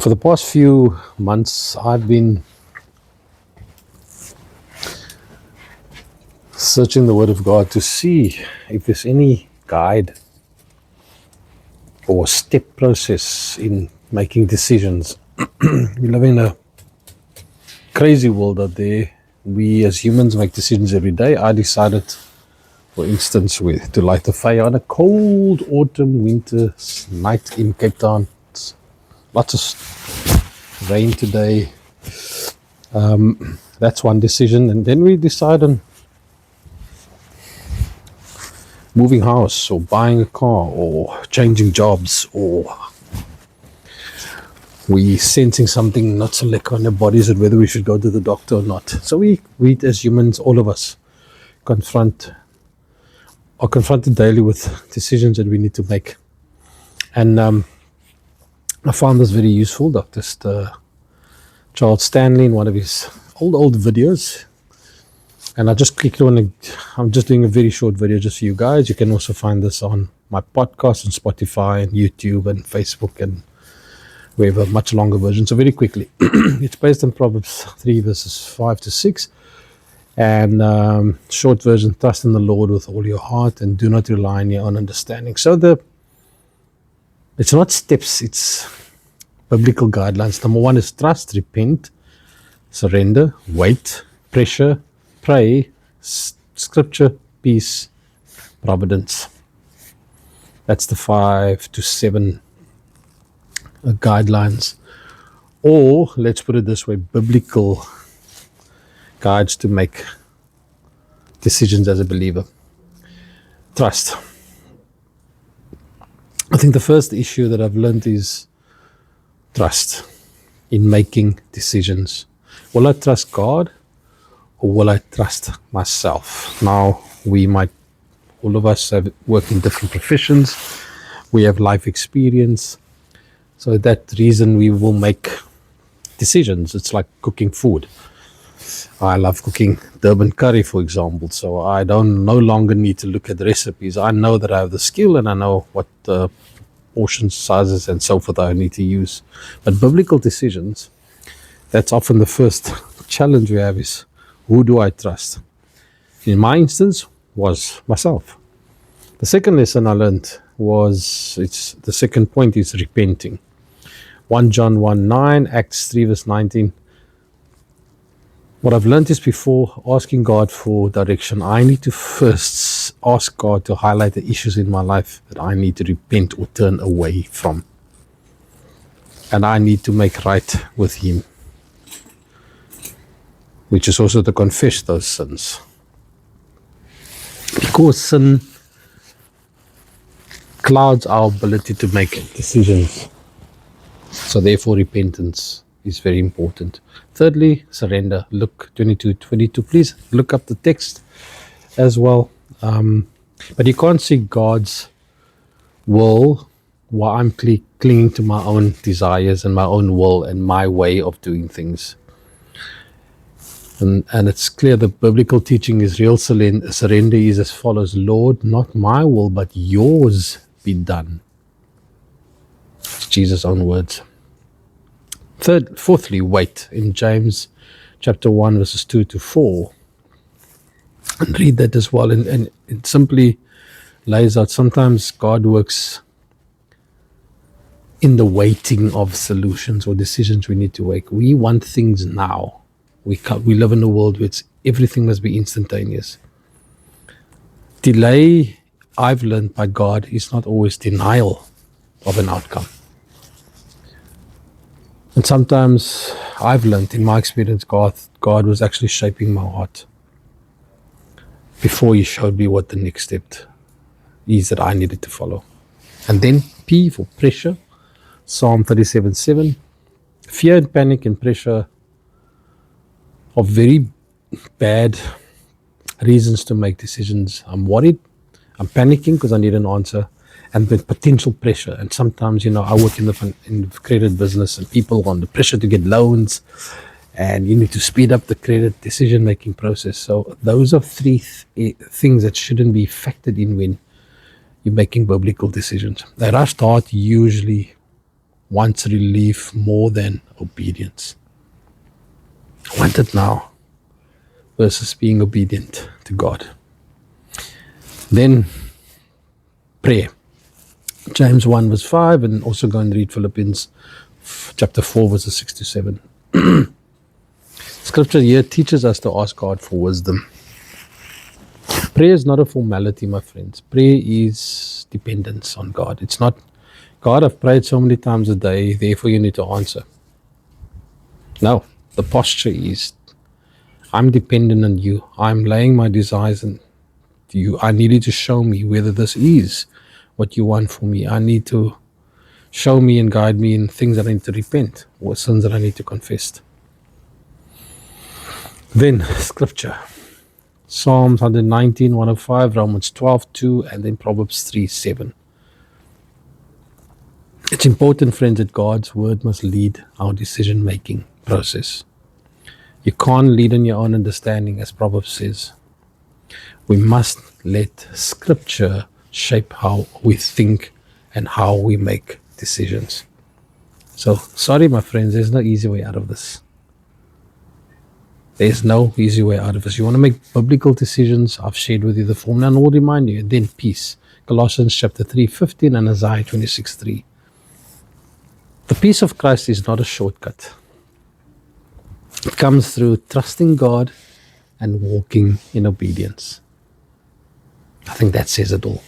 For the past few months, I've been searching the Word of God to see if there's any guide or step process in making decisions. We live in a crazy world out there. We as humans make decisions every day. I decided, for instance, to light a fire on a cold autumn winter night in Cape Town. It's lots of rain today. That's one decision. And then we decide on moving house or buying a car or changing jobs, or we sensing something not so lekker on our bodies and whether we should go to the doctor or not. So we as humans, all of us, are confronted daily with decisions that we need to make. And I found this very useful. Dr. Charles Stanley, in one of his old videos, and I just clicked on it. I'm just doing a very short video just for you guys. You can also find this on my podcast on Spotify and YouTube and Facebook and wherever, much longer version. So very quickly, it's based on Proverbs 3 verses 5 to 6. And short version, trust in the Lord with all your heart and do not rely on your own understanding. So it's not steps, it's biblical guidelines. Number one is trust, repent, surrender, wait, pressure, pray, scripture, peace, providence. That's the 5 to 7 guidelines. Or, let's put it this way, biblical guides to make decisions as a believer. Trust. I think the first issue that I've learned is trust in making decisions. Will I trust God or will I trust myself? Now, all of us have worked in different professions. We have life experience. So that reason we will make decisions. It's like cooking food. I love cooking Durban curry, for example. So I no longer need to look at recipes. I know that I have the skill and I know what portion sizes and so forth I need to use. But biblical decisions, that's often the first challenge we have, is who do I trust? In my instance, was myself. The second lesson I learned the second point is repenting. 1 John 1:9, Acts 3 verse 19. What I've learned is, before asking God for direction, I need to first ask God to highlight the issues in my life that I need to repent or turn away from. And I need to make right with Him, which is also to confess those sins. Because sin clouds our ability to make decisions. So therefore repentance is very important. Thirdly, surrender. Luke 22:22. Please look up the text as well. But you can't see God's will while I'm clinging to my own desires and my own will and my way of doing things. And it's clear the biblical teaching is real surrender is as follows: Lord, not my will, but yours be done. It's Jesus' own words. Fourthly, wait. In James chapter 1 verses 2 to 4. And read that as well. And it simply lays out, sometimes God works in the waiting of solutions or decisions we need to make. We want things now. We live in a world where everything must be instantaneous. Delay, I've learned by God, is not always denial of an outcome. And sometimes I've learned, in my experience, God was actually shaping my heart before He showed me what the next step is that I needed to follow. And then P for pressure, Psalm 37:7. Fear and panic and pressure are very bad reasons to make decisions. I'm worried, I'm panicking because I need an answer, and with potential pressure. And sometimes, I work in the credit business, and people are under pressure to get loans, and you need to speed up the credit decision-making process. So those are three things that shouldn't be factored in when you're making biblical decisions. A rushed heart usually wants relief more than obedience. I want it now versus being obedient to God. Then prayer. James 1 verse 5, and also go and read Philippians chapter 4 verses 6 to 7. Scripture here teaches us to ask God for wisdom. Prayer is not a formality, my friends. Prayer is dependence on God. It's not, God, I've prayed so many times a day, therefore you need to answer. No, the posture is, I'm dependent on you. I'm laying my desires on you. I need you to show me whether this is what you want for me. I need to show me and guide me in things that I need to repent or sins that I need to confess. Then scripture. Psalms 119, 105, Romans 12, 2, and then Proverbs 3, 7. It's important, friends, that God's word must lead our decision-making process. You can't lead on your own understanding, as Proverbs says. We must let Scripture shape how we think and how we make decisions. So, sorry, my friends, there's no easy way out of this. There's no easy way out of this. You want to make biblical decisions, I've shared with you the formula, and I will remind you. Then peace. Colossians chapter 3, 15, and Isaiah 26, 3. The peace of Christ is not a shortcut. It comes through trusting God and walking in obedience. I think that says it all.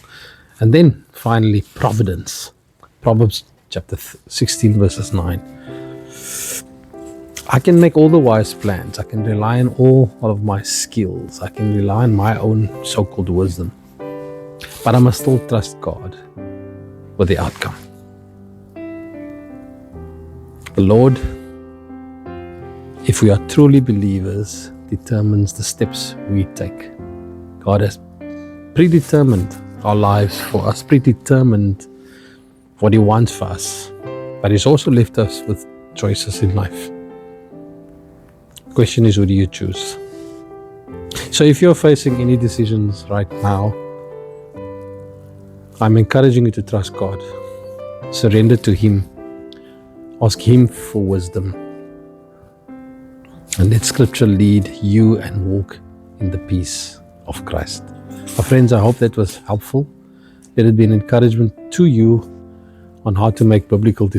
And then finally, providence. Proverbs chapter 16 verses 9. I can make all the wise plans. I can rely on all of my skills. I can rely on my own so-called wisdom. But I must still trust God with the outcome. The Lord, if we are truly believers, determines the steps we take. God has predetermined our lives for us, predetermined what He wants for us, but He's also left us with choices in life. The question is, who do you choose? So if you're facing any decisions right now, I'm encouraging you to trust God. Surrender to Him. Ask Him for wisdom. And let Scripture lead you and walk in the peace of Christ. My friends, I hope that was helpful. Let it be an encouragement to you on how to make biblical decisions.